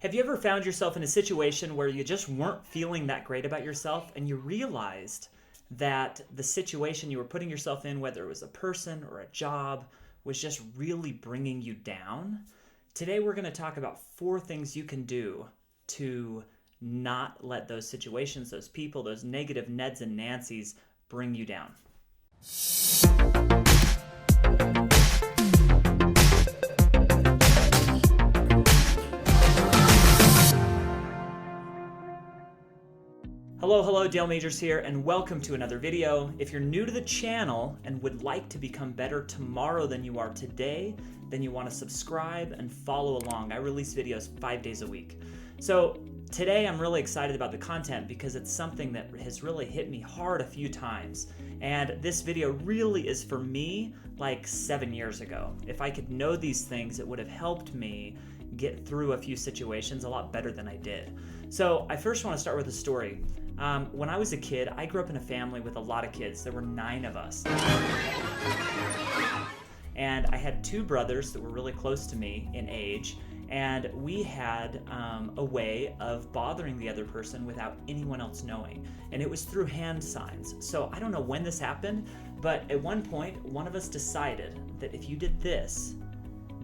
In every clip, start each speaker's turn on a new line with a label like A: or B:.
A: Have you ever found yourself in a situation where you just weren't feeling that great about yourself and you realized that the situation you were putting yourself in, whether it was a person or a job, was just really bringing you down? Today we're going to talk about 4 things you can do to not let those situations, those people, those negative Neds and Nancys bring you down. Hello, Dale Majors here, and welcome to another video. If you're new to the channel and would like to become better tomorrow than you are today, then you want to subscribe and follow along. I release videos 5 days a week. So today I'm really excited about the content because it's something that has really hit me hard a few times. And this video really is for me like 7 years ago. If I could know these things, it would have helped me get through a few situations a lot better than I did. So I first want to start with a story. When I was a kid, I grew up in a family with a lot of kids. There were 9 of us. And I had 2 brothers that were really close to me in age, and we had a way of bothering the other person without anyone else knowing. And it was through hand signs. So I don't know when this happened, but at one point, one of us decided that if you did this,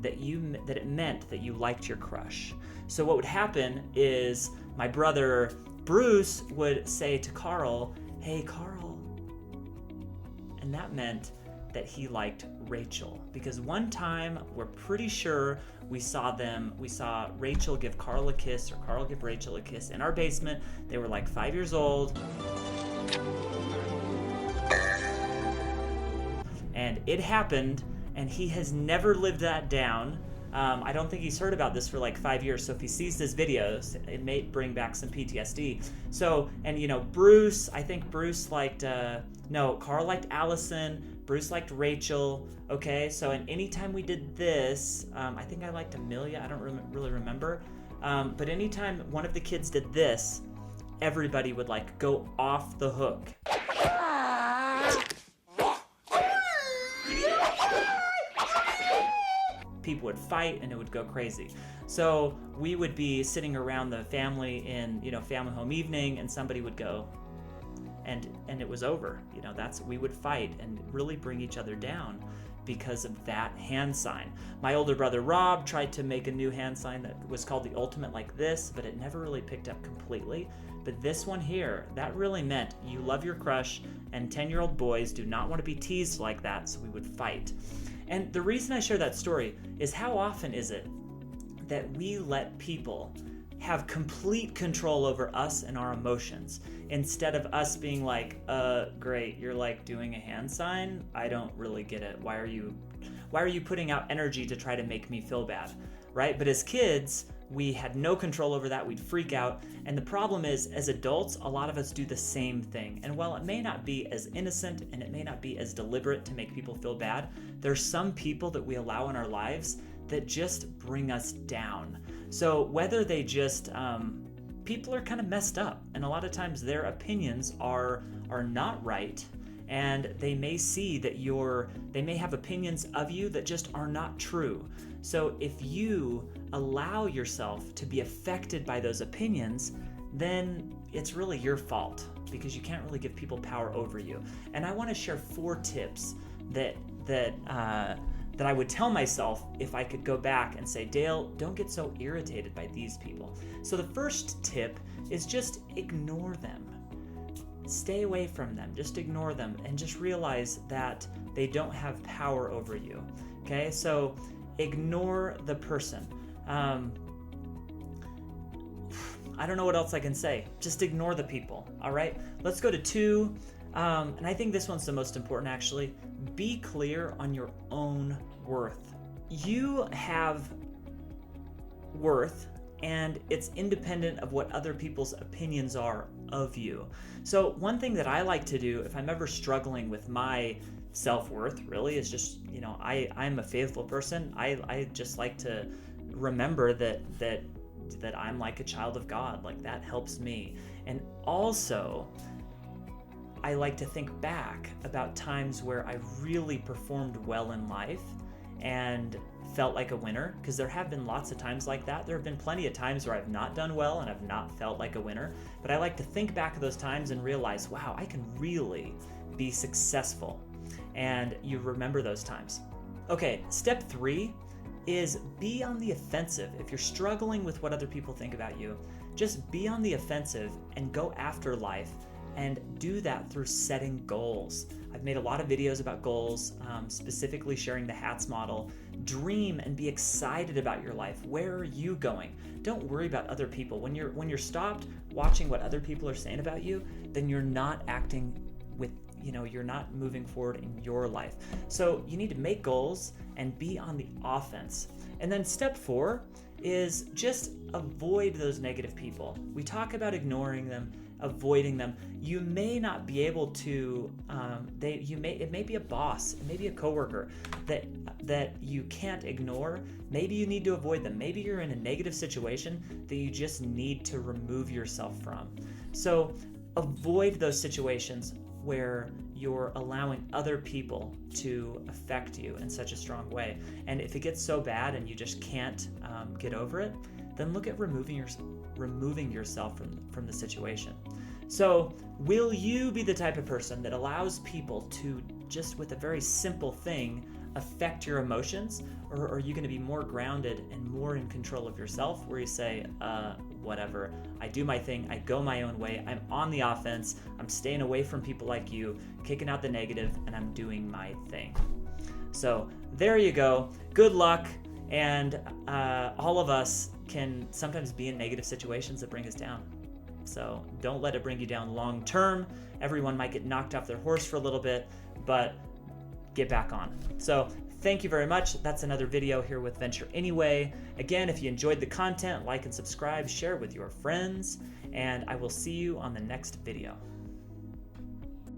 A: that it meant that you liked your crush. So what would happen is my brother Bruce would say to Carl, "Hey, Carl." And that meant that he liked Rachel. Because one time, we're pretty sure we saw Rachel give Carl a kiss, or Carl give Rachel a kiss in our basement. They were like 5 years old. And it happened, and he has never lived that down. I don't think he's heard about this for like 5 years, so if he sees this video, it may bring back some PTSD. So, and Bruce, I think Bruce liked, Carl liked Allison, Bruce liked Rachel, okay? So, and anytime we did this, I think I liked Amelia, I don't really remember, but anytime one of the kids did this, everybody would like go off the hook. People would fight and it would go crazy. So we would be sitting around the family in family home evening, and somebody would go and it was over. We would fight and really bring each other down because of that hand sign. My older brother Rob tried to make a new hand sign that was called the ultimate like this, but it never really picked up completely. But this one here, that really meant you love your crush, and 10-year-old boys do not want to be teased like that, so we would fight. And the reason I share that story is, how often is it that we let people have complete control over us and our emotions, instead of us being like, great, you're like doing a hand sign? I don't really get it. Why are you putting out energy to try to make me feel bad, right? But as kids, we had no control over that. We'd freak out. And the problem is, as adults, a lot of us do the same thing. And while it may not be as innocent and it may not be as deliberate to make people feel bad, there's some people that we allow in our lives that just bring us down. So whether they just, people are kind of messed up, and a lot of times their opinions are not right. And they may see that they may have opinions of you that just are not true. So if you allow yourself to be affected by those opinions, then it's really your fault, because you can't really give people power over you. And I want to share 4 tips that I would tell myself if I could go back and say, Dale, don't get so irritated by these people. So the first tip is just ignore them. Stay away from them, just ignore them, and just realize that they don't have power over you, okay? So ignore the person. I don't know what else I can say. Just ignore the people, all right? Let's go to 2, and I think this one's the most important, actually. Be clear on your own worth. You have worth, and it's independent of what other people's opinions are of you. So one thing that I like to do if I'm ever struggling with my self-worth, really, is just, I'm a faithful person. I just like to remember that I'm like a child of God. Like, that helps me. And also, I like to think back about times where I really performed well in life and felt like a winner, because there have been lots of times like that. There have been plenty of times where I've not done well and I've not felt like a winner, but I like to think back of those times and realize, wow, I can really be successful. And you remember those times. Okay, step 3 is be on the offensive. If you're struggling with what other people think about you, just be on the offensive and go after life, and do that through setting goals. I've made a lot of videos about goals, specifically sharing the HATS model. Dream and be excited about your life. Where are you going? Don't worry about other people. When you're stopped watching what other people are saying about you, then you're not acting with, you're not moving forward in your life. So you need to make goals and be on the offense. And then step 4 is just avoid those negative people. We talk about ignoring them, avoiding them. You may not be able to. It may be a boss, it may be a coworker that you can't ignore. Maybe you need to avoid them. Maybe you're in a negative situation that you just need to remove yourself from. So avoid those situations where you're allowing other people to affect you in such a strong way. And if it gets so bad and you just can't get over it, then look at removing yourself from the situation. So will you be the type of person that allows people to, just with a very simple thing, affect your emotions? Or are you going to be more grounded and more in control of yourself, where you say, whatever, I do my thing, I go my own way, I'm on the offense, I'm staying away from people like you, kicking out the negative, and I'm doing my thing? So there you go. Good luck. And all of us can sometimes be in negative situations that bring us down. So don't let it bring you down long term. Everyone might get knocked off their horse for a little bit, but get back on. So thank you very much. That's another video here with Venture Anyway. Again, if you enjoyed the content, like and subscribe, share with your friends, and I will see you on the next video.